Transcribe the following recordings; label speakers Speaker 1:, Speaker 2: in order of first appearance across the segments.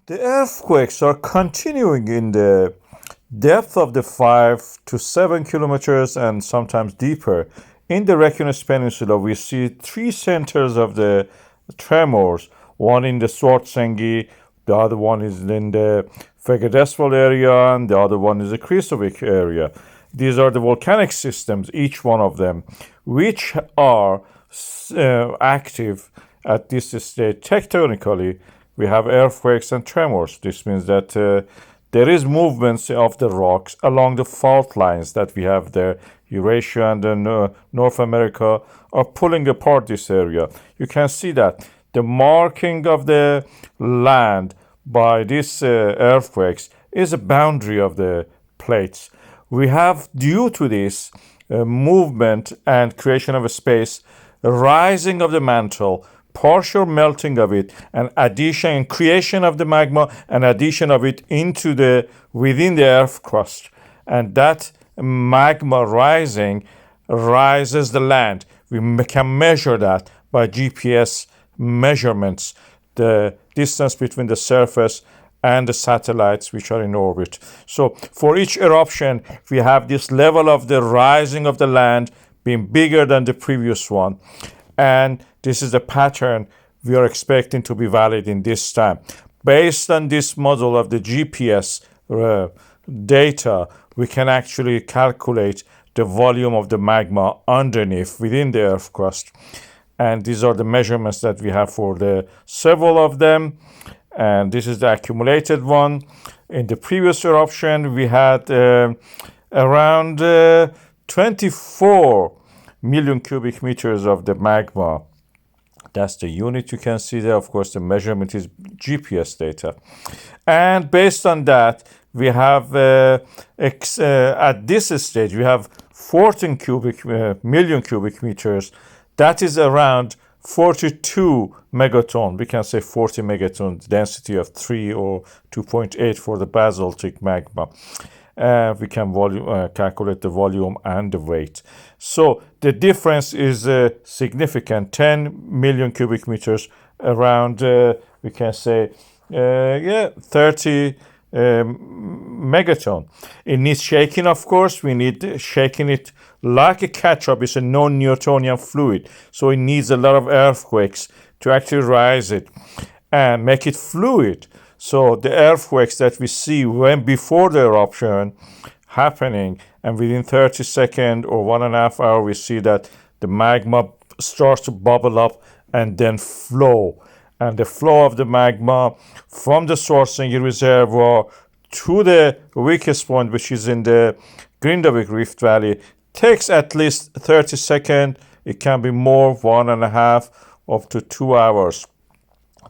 Speaker 1: The earthquakes are continuing in the depth of the 5 to 7 kilometers and sometimes deeper. In the Reykjanes Peninsula, we see three centers of the tremors. One in the Svartsengis, the other one is in the Fagradalsfjall area, and the other one is the Kristofik area. These are the volcanic systems, each one of them, which are active at this stage tectonically. We have earthquakes and tremors. This means that there is movements of the rocks along the fault lines that we have there. Eurasia and North America are pulling apart this area. You can see that the marking of the land by these earthquakes is a boundary of the plates. We have, due to this movement and creation of a space, rising of the mantle, partial melting of it, and addition and creation of the magma, and addition of it into the within the earth crust. And that magma rising rises the land. We can measure that by GPS measurements, the distance between the surface and the satellites which are in orbit. So for each eruption, we have this level of the rising of the land being bigger than the previous one. And this is the pattern we are expecting to be valid in this time. Based on this model of the GPS data, we can actually calculate the volume of the magma underneath within the earth crust. And these are the measurements that we have for the several of them. And this is the accumulated one. In the previous eruption, we had around 24 million cubic meters of the magma. That's the unit you can see there. Of course, the measurement is GPS data. And based on that, we have, at this stage, we have 14 million cubic meters. That is around 42 megaton. We can say 40 megaton, density of 3 or 2.8 for the basaltic magma. We can calculate the volume and the weight. So the difference is significant. 10 million cubic meters, around, we can say, 30 megaton. It needs shaking, of course. We need shaking it like a ketchup. It's a non-Newtonian fluid. So it needs a lot of earthquakes to actually rise it and make it fluid. So the earthquakes that we see when before the eruption happening, and within 30 seconds or 1.5 hours, we see that the magma starts to bubble up and then flow. And the flow of the magma from the Svartsengis reservoir to the weakest point, which is in the Grindavik Rift Valley, takes at least 30 seconds. It can be more, 1.5 up to 2 hours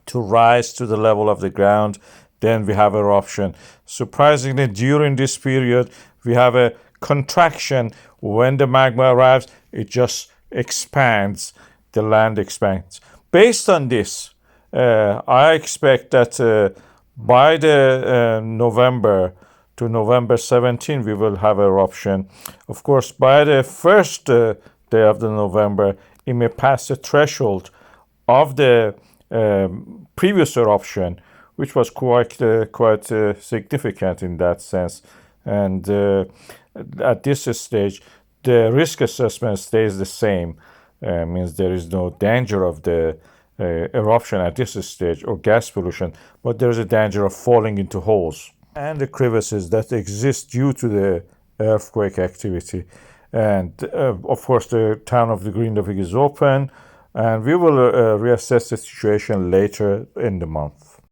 Speaker 1: to rise to the level of the ground. Then we have eruption. Surprisingly, during this period, we have a contraction. When the magma arrives, it just expands. The land expands. Based on this, I expect that by the November to November 17, we will have eruption. Of course, by the first day of the November, it may pass the threshold of the previous eruption, which was quite significant in that sense. And at this stage, the risk assessment stays the same. Means there is no danger of the eruption at this stage or gas pollution, but there is a danger of falling into holes and the crevices that exist due to the earthquake activity. And of course, the town of the Grindavik is open, and we will reassess the situation later in the month.